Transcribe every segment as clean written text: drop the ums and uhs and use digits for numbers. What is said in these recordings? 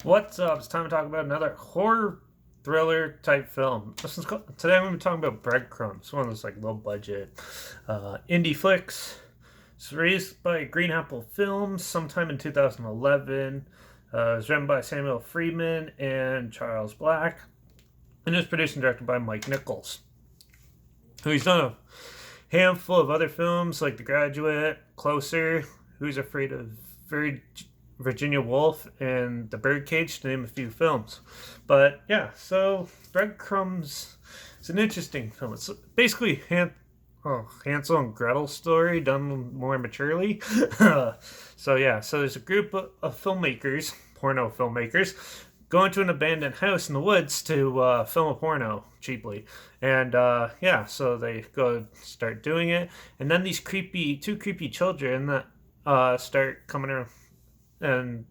What's up? It's time to talk about another horror thriller type film. Today I'm going to be talking about Breadcrumbs, one of those like low budget indie flicks. It's released by Green Apple Films sometime in 2011. It was written by Samuel Friedman and Charles Black, and it was produced and directed by Mike Nichols, who's done a handful of other films like The Graduate, Closer, Who's Afraid of Virginia Woolf, and The Birdcage, to name a few films. But yeah, so Breadcrumbs is an interesting film. It's basically Hansel and Gretel story done more maturely. So there's a group of filmmakers, porno filmmakers, go into an abandoned house in the woods to film a porno cheaply. And so they go start doing it. And then these two creepy children that start coming around and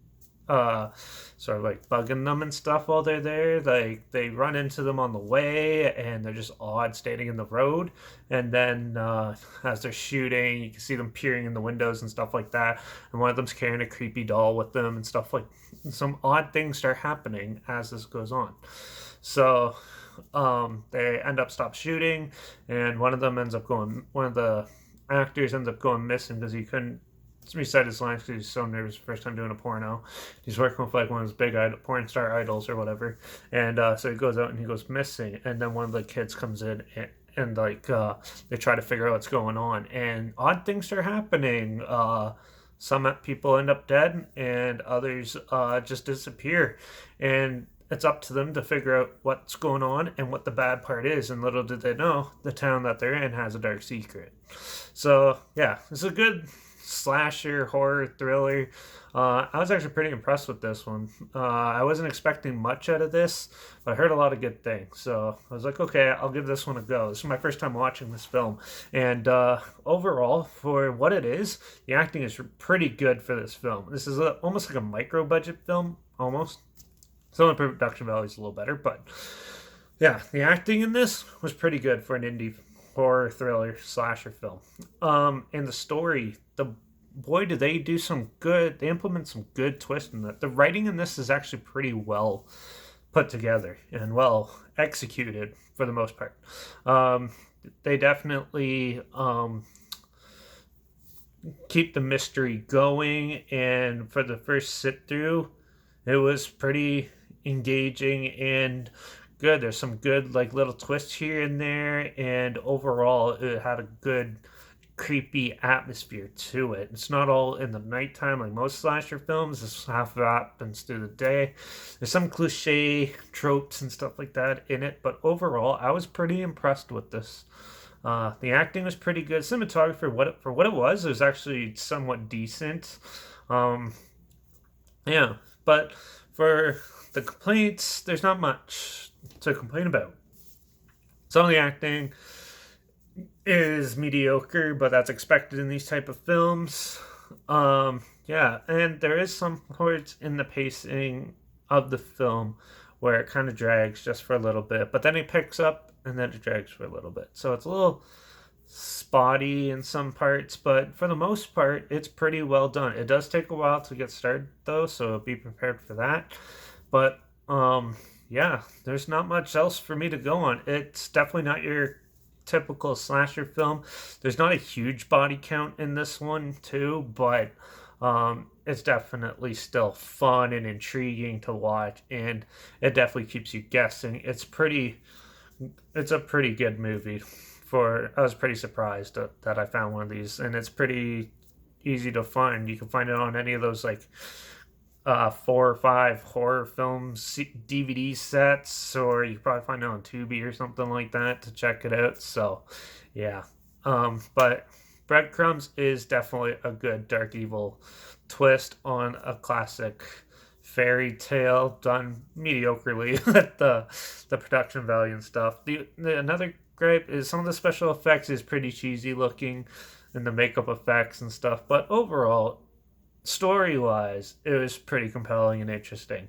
sort of like bugging them and stuff while they're there. Like they run into them on the way, and they're just odd standing in the road. And then as they're shooting, you can see them peering in the windows and stuff like that. And one of them's carrying a creepy doll with them and stuff like. Some odd things start happening as this goes on. So they end up stop shooting, and one of the actors ends up going missing because he couldn't recite his lines because he's so nervous the first time doing a porno. He's working with like one of his big porn star idols or whatever, and so he goes out and he goes missing. And then one of the kids comes in and they try to figure out what's going on, and odd things are happening. Some people end up dead, and others just disappear, and it's up to them to figure out what's going on and what the bad part is. And little did they know, the town that they're in has a dark secret. So yeah, it's a good slasher horror thriller. I was actually pretty impressed with this one. I wasn't expecting much out of this, but I heard a lot of good things. So I was like, okay, I'll give this one a go. This is my first time watching this film. And overall, for what it is, the acting is pretty good for this film. This is almost like a micro budget film, almost. Some of the production value is a little better, but yeah, the acting in this was pretty good for an indie horror thriller slasher film. And the story, boy, do they do some good. They implement some good twists in that. The writing in this is actually pretty well put together and well executed for the most part. They definitely keep the mystery going, and for the first sit through, it was pretty engaging and good. There's some good like little twists here and there, and overall it had a good creepy atmosphere to it. It's not all in the nighttime like most slasher films. This half happens through the day. There's some cliche tropes and stuff like that in it, but overall I was pretty impressed with this. The acting was pretty good. Cinematography for what it was actually somewhat decent. Um, yeah, but for the complaints, there's not much to complain about. Some of the acting is mediocre, but that's expected in these type of films. Yeah, and there is some parts in the pacing of the film where it kind of drags just for a little bit, but then it picks up and then it drags for a little bit. So it's a little spotty in some parts, but for the most part, it's pretty well done. It does take a while to get started though, so be prepared for that. But yeah, there's not much else for me to go on. It's definitely not your typical slasher film. There's not a huge body count in this one too, but it's definitely still fun and intriguing to watch, and it definitely keeps you guessing. It's a pretty good movie. I was pretty surprised that I found one of these, and it's pretty easy to find. You can find it on any of those like 4 or 5 horror films DVD sets, or you can probably find it on Tubi or something like that to check it out. So yeah, but Breadcrumbs is definitely a good dark evil twist on a classic fairy tale done mediocrely at the production value and stuff. Another gripe is some of the special effects is pretty cheesy looking, and the makeup effects and stuff, but overall, story wise, it was pretty compelling and interesting.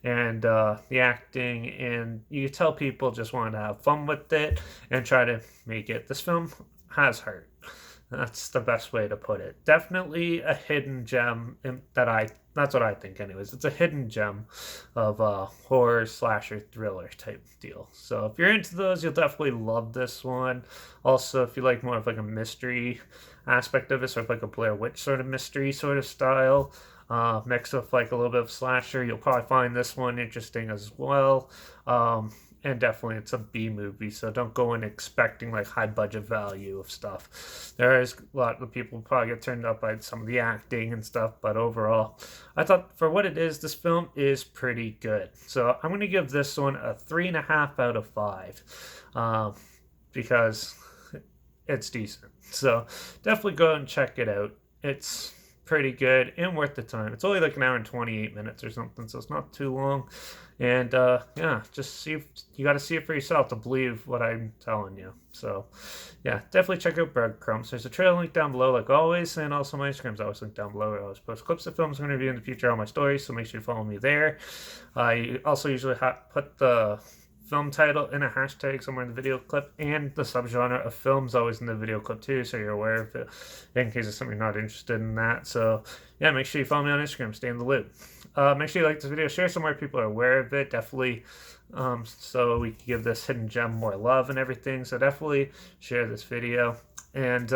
And the acting, and you could tell people just wanted to have fun with it and try to make it. This film has heart. That's the best way to put it. Definitely a hidden gem that's what I think anyways. It's a hidden gem of a horror slasher thriller type deal. So if you're into those, you'll definitely love this one. Also, if you like more of like a mystery aspect of it, sort of like a Blair Witch sort of mystery sort of style, mixed with like a little bit of slasher, you'll probably find this one interesting as well. And definitely it's a B movie, so don't go in expecting like high budget value of stuff. There is a lot of people probably get turned up by some of the acting and stuff, but overall, I thought for what it is, this film is pretty good. So I'm gonna give this one a 3.5 out of 5, because it's decent. So definitely go out and check it out. It's pretty good and worth the time. It's only like an hour and 28 minutes or something, so it's not too long. And yeah, just see if you got to see it for yourself to believe what I'm telling you. So yeah, definitely check out Breadcrumbs. There's a trailer link down below, like always, and also my Instagram's always linked down below. I always post clips of films I'm going to review in the future on my stories, so make sure you follow me there. I also usually put the film title in a hashtag somewhere in the video clip, and the subgenre of films always in the video clip too, so you're aware of it in case it's something you're not interested in that. So yeah, make sure you follow me on Instagram, stay in the loop. Make sure you like this video, share somewhere people are aware of it, definitely, so we can give this hidden gem more love and everything. So definitely share this video, and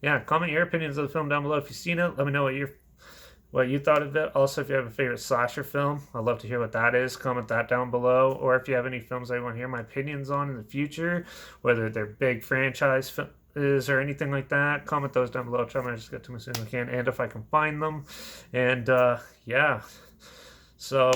yeah, comment your opinions of the film down below. If you've seen it, let me know what you thought of it. Also, if you have a favorite slasher film, I'd love to hear what that is. Comment that down below. Or if you have any films I want to hear my opinions on in the future, whether they're big franchise or anything like that, comment those down below. I'll try to just get to them as soon as I can, and if I can find them. And yeah, so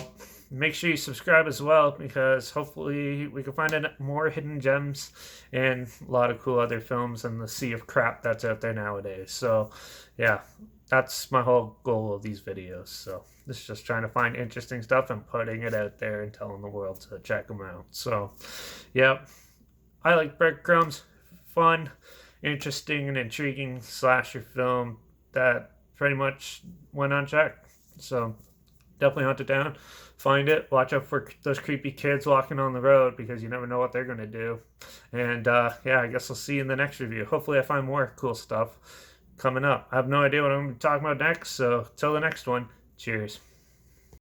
make sure you subscribe as well, because hopefully we can find more hidden gems and a lot of cool other films in the sea of crap that's out there nowadays. So yeah, that's my whole goal of these videos. So this is just trying to find interesting stuff and putting it out there and telling the world to check them out. So yeah, I like Breadcrumbs. Fun, interesting, and intriguing slasher film that pretty much went unchecked. So definitely hunt it down, find it, watch out for those creepy kids walking on the road, because you never know what they're going to do. And yeah, I guess I'll see you in the next review. Hopefully I find more cool stuff coming up. I have no idea what I'm going to be talking about next, so till the next one, cheers.